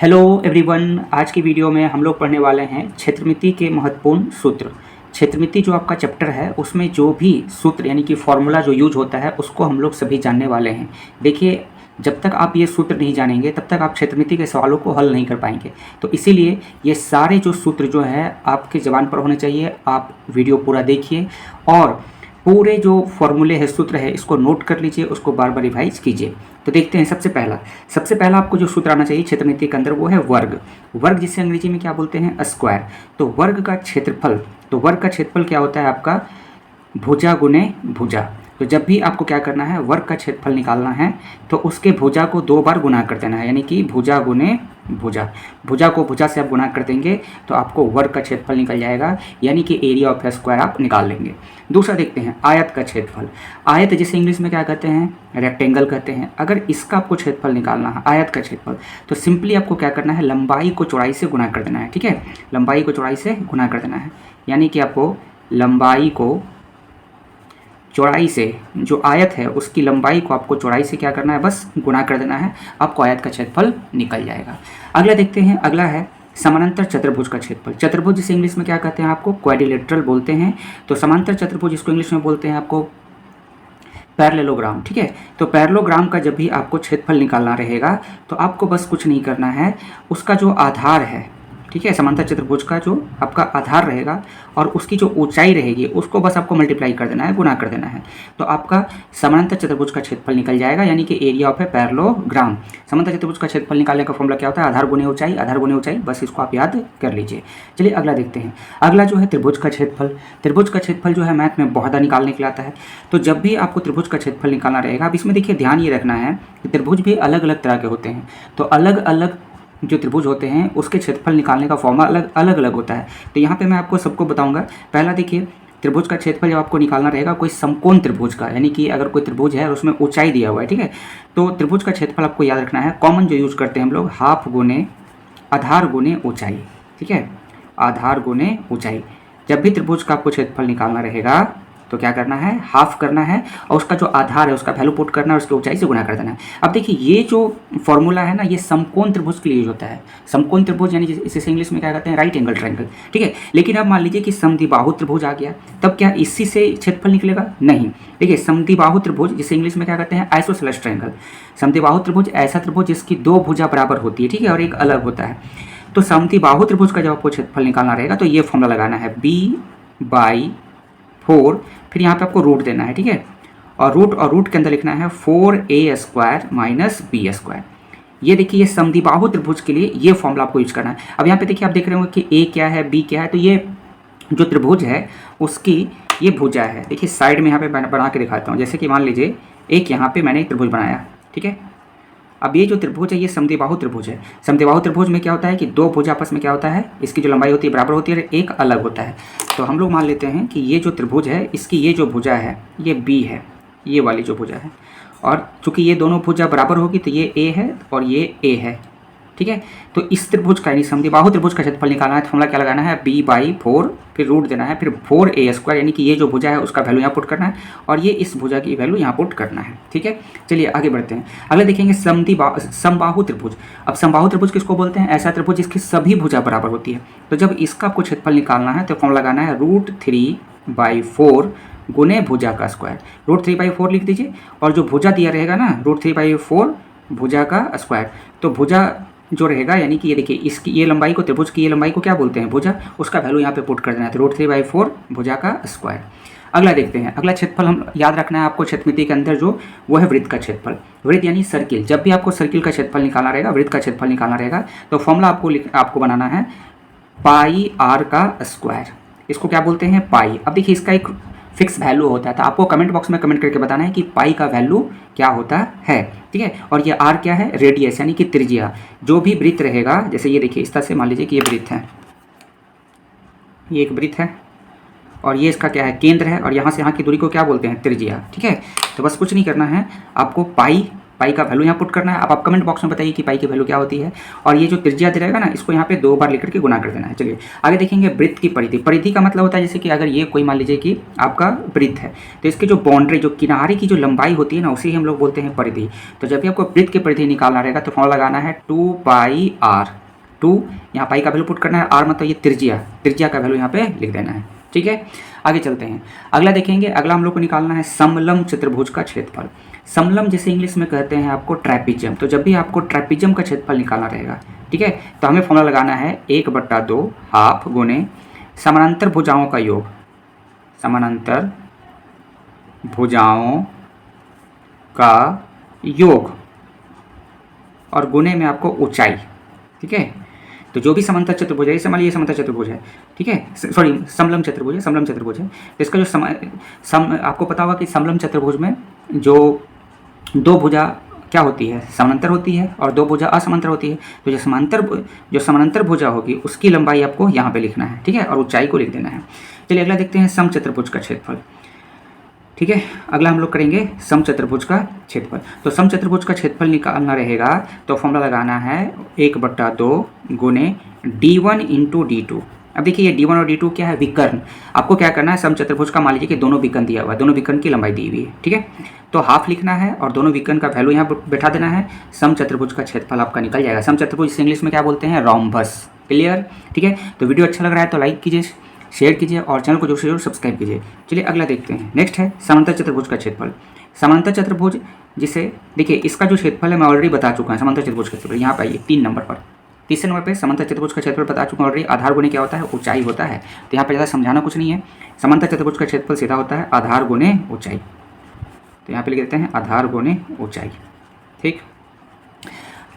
Hello everyone, आज की video में हम लोग पढ़ने वाले हैं क्षेत्रमिति के महत्वपूर्ण सूत्र। क्षेत्रमिति जो आपका चैप्टर है उसमें जो भी सूत्र यानी कि फॉर्मूला जो यूज होता है उसको हम लोग सभी जानने वाले हैं। देखिए, जब तक आप ये सूत्र नहीं जानेंगे तब तक आप क्षेत्रमिति के सवालों को हल नहीं कर पाएंगे। तो इसीलिए ये सारे जो सूत्र जो है आपके ज़बान पर होने चाहिए। आप वीडियो पूरा देखिए और पूरे जो फॉर्मूले है, सूत्र है, इसको नोट कर लीजिए, उसको बार बार रिवाइज कीजिए। तो देखते हैं, सबसे पहला आपको जो सूत्र आना चाहिए क्षेत्रमिति के अंदर वो है वर्ग। वर्ग जिसे अंग्रेजी में क्या बोलते हैं? स्क्वायर। तो वर्ग का क्षेत्रफल, तो वर्ग का क्षेत्रफल क्या होता है आपका? भुजा गुने भुजा। तो जब भी आपको क्या करना है, वर्ग का क्षेत्रफल निकालना है तो उसके भुजा को 2 बार गुना कर देना है, यानी कि भुजा गुने भुजा। भुजा को भुजा से आप गुना कर देंगे तो आपको वर्ग का क्षेत्रफल निकल जाएगा, यानी कि एरिया ऑफ स्क्वायर आप निकाल लेंगे। दूसरा देखते हैं आयत का क्षेत्रफल। आयत जिसे इंग्लिश में क्या कहते हैं? रेक्टेंगल कहते हैं। अगर इसका आपको क्षेत्रफल निकालना है, आयत का क्षेत्रफल, तो सिंपली आपको क्या करना है, लंबाई को चौड़ाई से गुना कर देना है। ठीक है, लंबाई को चौड़ाई से गुना कर देना है, यानी कि आपको लंबाई को चौड़ाई से, जो आयत है उसकी लंबाई को आपको चौड़ाई से क्या करना है, बस गुना कर देना है, आपको आयत का क्षेत्रफल निकल जाएगा। अगला देखते हैं, अगला है समानांतर चतुर्भुज का क्षेत्रफल। चतुर्भुज जिसे इंग्लिश में क्या कहते हैं? आपको क्वाड्रिलेटरल बोलते हैं। तो समांतर चतुर्भुज इसको इंग्लिश में बोलते हैं आपको पैरेललोग्राम। ठीक है, तो पैरेललोग्राम का जब भी आपको क्षेत्रफल निकालना रहेगा तो आपको बस कुछ नहीं करना है, उसका जो आधार है, ठीक है, समांतर चतुर्भुज का जो आपका आधार रहेगा और उसकी जो ऊंचाई रहेगी उसको बस आपको मल्टीप्लाई कर देना है, गुना कर देना है, तो आपका समांतर चतुर्भुज का क्षेत्रफल निकल जाएगा, यानी कि एरिया ऑफ ए पैरेललोग्राम। समांतर चतुर्भुज का क्षेत्रफल निकालने का फॉर्मूला क्या होता है? आधार गुने ऊंचाई, आधार गुने ऊंचाई, बस इसको आप याद कर लीजिए। चलिए अगला देखते हैं। अगला जो है त्रिभुज का क्षेत्रफल। त्रिभुज का क्षेत्रफल जो है मैथ में बहुत निकालने के लिए आता है। तो जब भी आपको त्रिभुज का क्षेत्रफल निकालना रहेगा, अब इसमें देखिए ध्यान ये रखना है कि त्रिभुज भी अलग अलग तरह के होते हैं। तो अलग अलग जो त्रिभुज होते हैं उसके क्षेत्रफल निकालने का फॉर्मूला अलग अलग होता है। तो यहाँ पे मैं आपको सबको बताऊंगा। पहला देखिए, त्रिभुज का क्षेत्रफल जब आपको निकालना रहेगा कोई समकोण त्रिभुज का, यानी कि अगर कोई त्रिभुज है और उसमें ऊंचाई दिया हुआ है, ठीक है, तो त्रिभुज का क्षेत्रफल आपको याद रखना है, कॉमन जो यूज करते हैं हम लोग, हाफ गुने आधार गुने ऊंचाई। ठीक है, आधार गुने ऊंचाई। जब भी त्रिभुज का आपको क्षेत्रफल निकालना रहेगा तो क्या करना है, हाफ करना है और उसका जो आधार है उसका वैल्यू पुट करना है और उसकी ऊंचाई से गुना कर देना है। अब देखिए, ये जो फॉर्मूला है ना, ये समकोण त्रिभुज के लिए यूज होता है। समकोण त्रिभुज यानी इसे इंग्लिश में क्या कहते हैं? Right angle triangle. ठीक है, लेकिन अब मान लीजिए कि समद्विबाहु त्रिभुज आ गया, तब क्या इसी से क्षेत्रफल निकलेगा? नहीं। देखिए, समद्विबाहु त्रिभुज जिसे इंग्लिश में क्या कहते हैं? Isosceles triangle. समद्विबाहु त्रिभुज ऐसा त्रिभुज जिसकी 2 भुजा बराबर होती है, ठीक है, और एक अलग होता है। तो समद्विबाहु त्रिभुज का जब आपको क्षेत्रफल निकालना रहेगा तो ये फॉर्मूला लगाना है, b/4, फिर यहाँ पे आपको रूट देना है। ठीक है, और रूट के अंदर लिखना है 4a² माइनस b²। ये देखिए, ये समद्विबाहु त्रिभुज के लिए ये फॉर्मूला आपको यूज करना है। अब यहाँ पे देखिए, आप देख रहे होंगे कि a क्या है, b क्या है, तो ये जो त्रिभुज है उसकी ये भुजा है। देखिए साइड में यहाँ पे बना के दिखाता हूँ। जैसे कि मान लीजिए एक यहाँ पे मैंने एक त्रिभुज बनाया, ठीक है। अब ये जो त्रिभुज है ये समद्विबाहु त्रिभुज है। समद्विबाहु त्रिभुज में क्या होता है कि 2 भुजा आपस में क्या होता है, इसकी जो लंबाई होती है बराबर होती है और एक अलग होता है। तो हम लोग मान लेते हैं कि ये जो त्रिभुज है इसकी ये जो भुजा है ये b है, ये वाली जो भुजा है, और चूंकि ये दोनों भुजा बराबर होगी तो ये a है और ये a है। ठीक है, तो इस त्रिभुज का यानी समद्विबाहु त्रिभुज का क्षेत्रफल निकालना है तो फॉर्मूला क्या लगाना है, b/4, फिर रूट देना है, फिर 4a², यानी कि ये जो भुजा है उसका वैल्यू यहाँ पुट करना है और ये इस भुजा की वैल्यू यहाँ पुट करना है। ठीक है, चलिए आगे बढ़ते हैं। अगले देखेंगे समबाहु त्रिभुज। अब समबाहु त्रिभुज किसको बोलते हैं? ऐसा त्रिभुज जिसकी सभी भुजा बराबर होती है। तो जब इसका आपको क्षेत्रफल निकालना है तो फॉर्मूला लगाना है √3/4 गुने भुजा का स्क्वायर। √3/4 लिख दीजिए और जो भुजा दिया रहेगा ना, √3/4 भुजा का स्क्वायर, तो भुजा जो रहेगा यानी कि ये देखिए, इसकी ये लंबाई को, त्रिभुज की ये लंबाई को क्या बोलते हैं? भुजा। उसका वैल्यू यहाँ पे पुट कर देना है, तो √3/4 भुजा का स्क्वायर। अगला देखते हैं। अगला क्षेत्रफल हम याद रखना है आपको क्षेत्रमिति के अंदर, जो वो है वृत्त का क्षेत्रफल। वृत्त यानी सर्किल। जब भी आपको सर्किल का क्षेत्रफल निकालना रहेगा, वृत्त का क्षेत्रफल निकालना रहेगा, तो फॉर्मूला आपको बनाना है πr²। इसको क्या बोलते हैं? पाई। अब देखिए, इसका एक फिक्स वैल्यू होता है, तो आपको कमेंट बॉक्स में कमेंट करके बताना है कि पाई का वैल्यू क्या होता है। ठीक है, और ये आर क्या है? रेडियस, यानी कि त्रिज्या। जो भी वृत्त रहेगा, जैसे ये देखिए इस तरह से मान लीजिए कि ये वृत्त है, ये एक वृत्त है और ये इसका क्या है? केंद्र है, और यहाँ से यहाँ की दूरी को क्या बोलते हैं? त्रिज्या। ठीक है, तो बस कुछ नहीं करना है, आपको पाई पाई का वैल्यू यहाँ पुट करना है। अब आप कमेंट बॉक्स में बताइए कि पाई की वैल्यू क्या होती है, और ये जो त्रिज्या दे रहेगा ना, इसको यहाँ पे 2 बार लेकर के गुना कर देना है। चलिए आगे देखेंगे वृत्त की परिधि। परिधि का मतलब होता है जैसे कि अगर ये कोई मान लीजिए कि आपका वृत्त है, तो इसकी जो बाउंड्री, जो किनारे की जो लंबाई होती है ना, उसी हम लोग बोलते हैं परिधि। तो जब भी आपको वृत्त की परिधि निकालना रहेगा तो फॉर्मूला लगाना है 2πr। 2 यहाँ पाई का वैल्यू पुट करना है, आर मतलब ये त्रिज्या का वैल्यू यहाँ पे लिख देना है। ठीक है, आगे चलते हैं। अगला देखेंगे, अगला हम लोग को निकालना है समलंब चतुर्भुज का क्षेत्रफल। समलंब जैसे इंग्लिश में कहते हैं आपको ट्रैपिजम। तो जब भी आपको ट्रैपिजम का क्षेत्रफल निकालना रहेगा, ठीक है, तो हमें फॉर्मूला लगाना है 1/2 हाफ गुने समानांतर भुजाओं का योग, समानांतर भुजाओं का योग, और गुने में आपको ऊंचाई। ठीक है, तो जो भी समांतर चतुर्भुज है, मान लीजिए समांतर चतुर्भुज है, ठीक है, सॉरी समलंब चतुर्भुज है, समलंब चतुर्भुज है, तो इसका जो आपको पता होगा कि समलंब चतुर्भुज में जो 2 भुजा क्या होती है, समांतर होती है, और 2 भुजा असमांतर होती है। तो जो समांतर भुजा होगी उसकी लंबाई आपको यहाँ पे लिखना है, ठीक है, और ऊंचाई को लिख देना है। चलिए अगला देखते हैं समचतुर्भुज का क्षेत्रफल। ठीक है, अगला हम लोग करेंगे समचतुर्भुज का क्षेत्रफल। तो समचतुर्भुज का क्षेत्रफल निकालना रहेगा तो फॉर्मूला लगाना है 1/2 गुने d1 × d2। अब देखिए ये d1 और d2 क्या है, विकर्ण। आपको क्या करना है, समचतुर्भुज का मान लीजिए कि दोनों विकर्ण दिया हुआ है, दोनों विकर्ण की लंबाई दी हुई है, ठीक है, तो हाफ लिखना है और दोनों विकर्ण का वैल्यू यहाँ बैठा देना है। समचतुर्भुज का क्षेत्रफल आपका निकल जाएगा। समचतुर्भुज इंग्लिश में क्या बोलते हैं, रोम्बस। क्लियर, ठीक है। तो वीडियो अच्छा लग रहा है तो लाइक कीजिए, शेयर कीजिए और चैनल को जरूर सब्सक्राइब कीजिए। चलिए अगला देखते हैं। नेक्स्ट है समांतर चतुर्भुज का क्षेत्रफल। समांतर चतुर्भुज जिसे देखिए इसका जो क्षेत्रफल है मैं ऑलरेडी बता चुका हूँ। समांतर चतुर्भुज का क्षेत्रफल यहाँ पे आइए 3 नंबर पर, तीसरे नंबर पे समांतर चतुर्भुज का क्षेत्रफल बता चुका हूँ ऑलरेडी। आधार गुणे क्या होता है, ऊंचाई होता है। तो यहाँ पे ज़्यादा समझाना कुछ नहीं है। समांतर चतुर्भुज का क्षेत्रफल सीधा होता है आधार गुणे ऊंचाई। तो यहाँ पे लिख देते हैं आधार गुणे ऊंचाई। ठीक,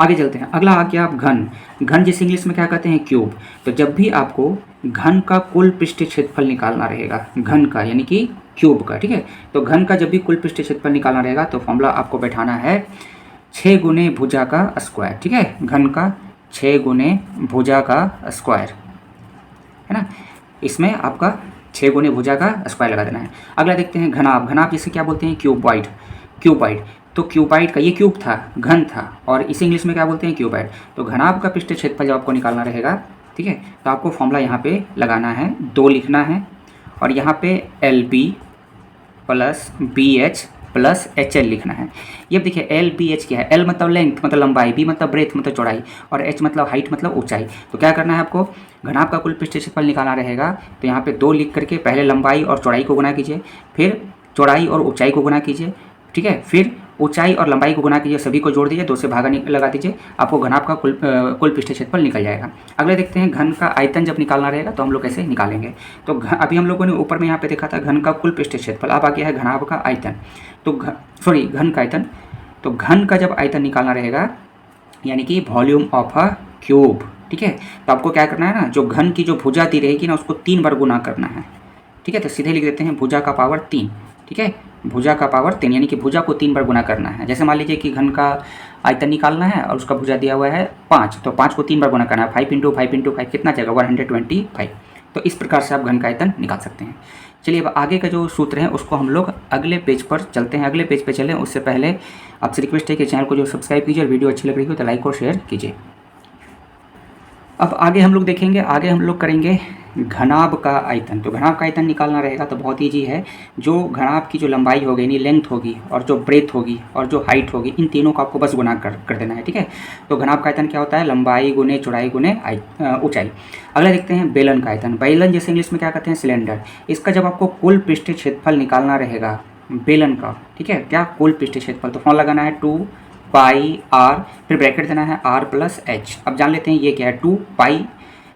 आगे चलते हैं। अगला आ गया आप घन। घन जिसे इंग्लिश में क्या कहते हैं, क्यूब। तो जब भी आपको घन का कुल पृष्ठीय क्षेत्रफल निकालना रहेगा, घन का यानी कि क्यूब का, ठीक है, तो घन का जब भी कुल पृष्ठीय क्षेत्रफल निकालना रहेगा तो फॉर्मूला आपको बैठाना है 6 गुने भुजा का स्क्वायर। ठीक है, घन का 6 गुने भुजा का स्क्वायर है ना, इसमें आपका 6 गुने भुजा का स्क्वायर लगा देना है। अगला देखते हैं घनाभ। घनाभ जिसे क्या बोलते हैं, क्यूबॉइड। क्यूबॉइड, तो क्यूबॉइड का ये क्यूब था, घन था, और इसे इंग्लिश में क्या बोलते हैं, क्यूबॉइड। तो घनाभ का पृष्ठीय क्षेत्रफल जब आपको निकालना रहेगा, ठीक है, तो आपको फॉर्मूला यहाँ पे लगाना है 2 लिखना है, और यहाँ पे LB plus BH plus HL लिखना है। ये देखिए LBH क्या है, L मतलब लेंथ मतलब लंबाई, B मतलब ब्रेथ मतलब चौड़ाई, और H मतलब हाइट मतलब ऊंचाई। तो क्या करना है आपको, घनाभ का कुल पृष्ठीय क्षेत्रफल निकालना रहेगा तो यहाँ पे 2 लिख करके पहले लंबाई और चौड़ाई को गुना कीजिए, फिर चौड़ाई और ऊंचाई को गुना कीजिए, ठीक है, फिर ऊंचाई और लंबाई को गुना कीजिए, सभी को जोड़ दीजिए, 2 से भागा लगा दीजिए, आपको घनाभ का कुल पृष्ठीय क्षेत्रफल निकल जाएगा। अगले देखते हैं घन का आयतन जब निकालना रहेगा तो हम लोग कैसे निकालेंगे। तो अभी हम लोगों ने ऊपर में यहाँ पे देखा था घन का कुल पृष्ठीय क्षेत्रफल, अब आ गया है घनाभ का आयतन। तो घन का आयतन, तो घन का जब आयतन निकालना रहेगा यानी कि वॉल्यूम ऑफ अ क्यूब, ठीक है, तो आपको क्या करना है ना, जो घन की जो भुजा दी रहेगी ना उसको 3 बार गुना करना है। ठीक है, तो सीधे लिख देते हैं भुजा का पावर 3। ठीक है, भुजा का पावर 3 यानी कि भुजा को 3 बार गुना करना है। जैसे मान लीजिए कि घन का आयतन निकालना है और उसका भुजा दिया हुआ है 5, तो 5 को 3 बार गुना करना है। 5 × 5 × 5 कितना जाएगा, 125। तो इस प्रकार से आप घन का आयतन निकाल सकते हैं। चलिए अब आगे का जो सूत्र है उसको हम लोग अगले पेज पर चलते हैं। अगले पेज पर चलें उससे पहले आपसे रिक्वेस्ट है कि चैनल को जो सब्सक्राइब कीजिए और वीडियो अच्छी लग रही हो तो लाइक और शेयर कीजिए। अब आगे हम लोग देखेंगे, आगे हम लोग करेंगे घनाभ का आयतन। तो घनाभ का आयतन निकालना रहेगा तो बहुत ईजी है। जो घनाभ की जो लंबाई होगी यानी लेंथ होगी और जो ब्रेथ होगी और जो हाइट होगी, इन तीनों को आपको बस गुना कर देना है। ठीक है, तो घनाभ का आयतन क्या होता है, लंबाई गुने चौड़ाई गुने ऊंचाई। अगला देखते हैं बेलन का आयतन। बेलन जैसे इंग्लिश में क्या कहते हैं, सिलेंडर। इसका जब आपको कुल पृष्ठीय क्षेत्रफल निकालना रहेगा बेलन का, ठीक है, क्या कुल पृष्ठीय क्षेत्रफल, तो फॉर्मूला लगाना है 2πr, फिर ब्रैकेट देना है r + h। अब जान लेते हैं ये क्या है, 2π,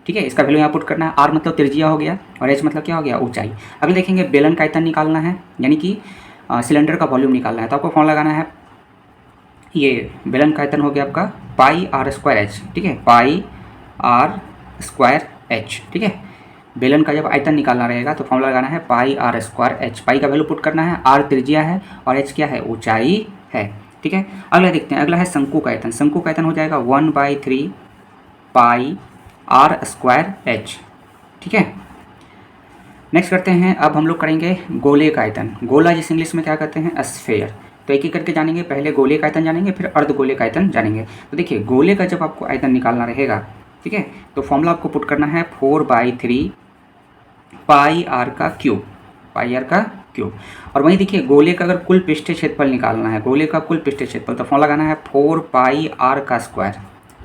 ठीक है, इसका वैल्यू यहाँ पुट करना है। r मतलब त्रिज्या हो गया और h मतलब क्या हो गया, ऊंचाई। अगले देखेंगे बेलन का आयतन निकालना है यानी कि सिलेंडर का वॉल्यूम निकालना है, तो आपको फॉर्मूला लगाना है, ये बेलन का आयतन हो गया आपका πr²h। ठीक है, πr²h। ठीक है, बेलन का जब आयतन निकालना रहेगा तो फॉर्मूला लगाना है πr²h। पाई का वैल्यू पुट करना है, r त्रिज्या है और h क्या है, ऊंचाई है। ठीक है, अगला देखते हैं। अगला है शंकु का आयतन। शंकु का आयतन हो जाएगा 1/3 πr²h। ठीक है, नेक्स्ट करते हैं। अब हम लोग करेंगे गोले का आयतन। गोला जिस इंग्लिश में क्या कहते हैं, स्फेयर। तो एक एक करके जानेंगे। पहले गोले का आयतन जानेंगे, फिर अर्धगोले का आयतन जानेंगे। तो देखिए गोले का जब आपको आयतन निकालना रहेगा, ठीक है, तो फॉर्मूला आपको पुट करना है 4/3 पाई आर का क्यूब, पाई आर का क्यूब। और वहीं देखिए गोले का अगर कुल पृष्ठीय क्षेत्रफल निकालना है, गोले का कुल पृष्ठीय क्षेत्रफल, तो फॉर्मूला लगाना है 4 पाई आर का स्क्वायर,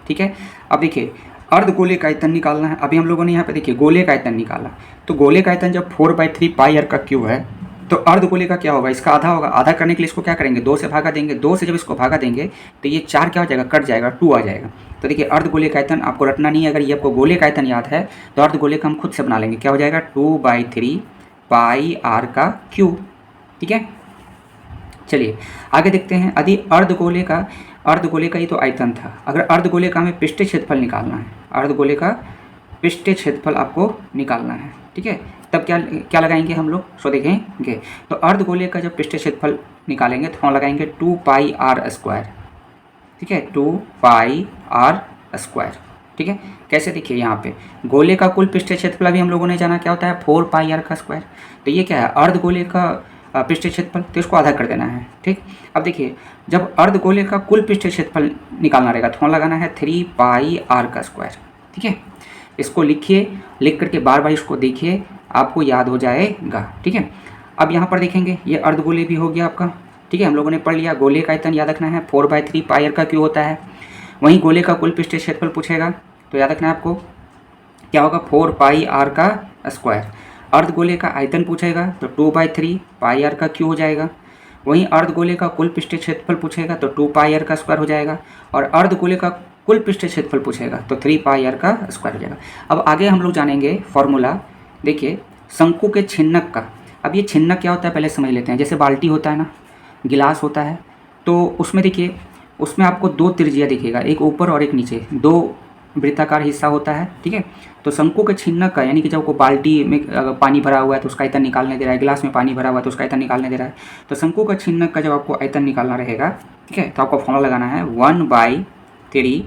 ठीक है। अब देखिए अर्धगोले का आयतन निकालना है। अभी हम लोगों ने यहाँ पे देखिए गोले का आयतन निकाला, तो गोले का आयतन जब 4/3 पाई आर का क्यूब है, तो अर्धगोले का क्या होगा, इसका आधा होगा। आधा करने के लिए इसको क्या करेंगे, 2 से भागा देंगे। 2 से जब इसको भागा देंगे तो ये 4 क्या हो जाएगा, कट जाएगा, 2 आ जाएगा। तो देखिए अर्धगोले का आयतन आपको रटना नहीं है, अगर ये आपको गोले का आयतन याद है तो अर्धगोले का हम खुद से बना लेंगे। क्या हो जाएगा, 2/3 पाई आर का क्यूब, ठीक है। चलिए आगे देखते हैं। यदि अर्धगोले का ही तो आयतन था, अगर अर्धगोले का हमें पृष्ठीय क्षेत्रफल निकालना है, अर्धगोले का पृष्ठीय क्षेत्रफल आपको निकालना है, ठीक है, तब क्या लगाएंगे हम लोग, सो देखेंगे। तो अर्धगोले का जब पृष्ठीय क्षेत्रफल निकालेंगे तो हम लगाएंगे 2 पाई आर स्क्वायर, ठीक है, 2 पाई आर स्क्वायर, ठीक है। कैसे, देखिए यहाँ पे गोले का कुल पृष्ठीय क्षेत्रफल अभी हम लोगों ने जाना क्या होता है, 4 पाई आर का स्क्वायर। तो ये क्या है, अर्धगोले का पृष्ठीय क्षेत्रफल, तो इसको आधा कर देना है, ठीक। अब देखिए जब अर्धगोले का कुल पृष्ठीय क्षेत्रफल निकालना रहेगा तो लगाना है 3 पाई आर का स्क्वायर, ठीक है। इसको लिखिए, लिख करके बार बार इसको देखिए, आपको याद हो जाएगा, ठीक है। अब यहाँ पर देखेंगे ये अर्धगोले भी हो गया आपका, ठीक है। हम लोगों ने पढ़ लिया गोले का आयतन याद रखना है 4/3 पाई आर का क्यूब होता है। वहीं गोले का कुल पृष्ठीय क्षेत्रफल पूछेगा तो याद रखना है आपको क्या होगा, 4 पाई आर का स्क्वायर। अर्धगोले का आयतन पूछेगा तो 2/3 पाई आर का क्यूब हो जाएगा। वहीं अर्धगोले का कुल पृष्ठीय क्षेत्रफल पूछेगा तो 2 पाई आर का स्क्वायर हो जाएगा। और अर्धगोले का कुल पृष्ठीय क्षेत्रफल पूछेगा तो 3 पाई आर का स्क्वायर हो जाएगा। अब आगे हम लोग जानेंगे फॉर्मूला, देखिए शंकु के छिन्नक का। अब ये छिन्नक क्या होता है पहले समझ लेते हैं। जैसे बाल्टी होता है ना, गिलास होता है, तो उसमें देखिए उसमें आपको 2 त्रिज्या दिखेगा, एक ऊपर और एक नीचे, 2 वृत्ताकार हिस्सा होता है, ठीक है। तो शंकु के छिन्नक का यानी कि जब को बाल्टी में अगर पानी भरा हुआ है तो उसका आयतन निकालने दे रहा है, गिलास में पानी भरा हुआ है तो उसका आयतन निकालने दे रहा है, तो शंकु का छिन्नक का जब आपको आयतन निकालना रहेगा, ठीक है, तो आपको फॉर्मूला लगाना है 1/3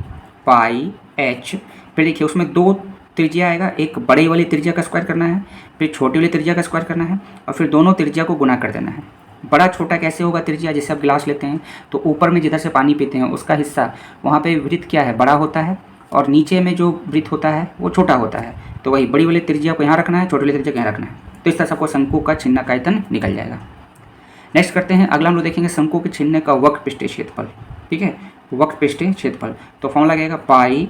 पाई एच। फिर देखिए उसमें 2 त्रिज्या आएगा, एक बड़े वाली त्रिज्या का स्क्वायर करना है, फिर छोटी वाली त्रिज्या का स्क्वायर करना है, और फिर दोनों त्रिज्या को गुना कर देना है। बड़ा छोटा कैसे होगा त्रिज्या, जैसे आप गिलास लेते हैं तो ऊपर में जिधर से पानी पीते हैं उसका हिस्सा वहाँ पे वृत्त क्या है, बड़ा होता है, और नीचे में जो वृत्त होता है वो छोटा होता है। तो वही बड़ी वाली त्रिज्या को यहाँ रखना है, छोटी वाली त्रिज्या को यहाँ रखना है। तो इस तरह से आपको शंकु का छिन्नक का आयतन निकल जाएगा। नेक्स्ट करते हैं, अगला हम लोग देखेंगे शंकु के छिन्नक का वक्र पृष्ठीय क्षेत्रफल, ठीक है, वक्र पृष्ठीय क्षेत्रफल। तो फॉर्मूला लगेगा पाई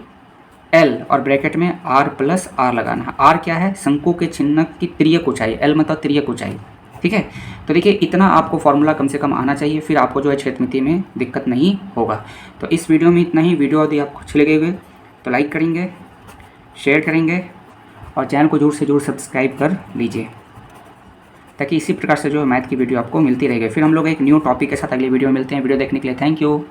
एल और ब्रैकेट में आर प्लस आर लगाना है। आर क्या है, शंकु के छिन्नक की तिर्यक ऊंचाई, एल मतलब तिर्यक ऊंचाई, ठीक है। तो देखिए इतना आपको फॉर्मूला कम से कम आना चाहिए, फिर आपको जो है क्षेत्रमिति में दिक्कत नहीं होगा। तो इस वीडियो में इतना ही। वीडियो यदि आपको अच्छे लगे हुए तो लाइक करेंगे, शेयर करेंगे और चैनल को जरूर से जरूर सब्सक्राइब कर लीजिए, ताकि इसी प्रकार से जो है मैथ की वीडियो आपको मिलती रहेगी। फिर हम लोग एक न्यू टॉपिक के साथ अगली वीडियो में मिलते हैं। वीडियो देखने के लिए थैंक यू।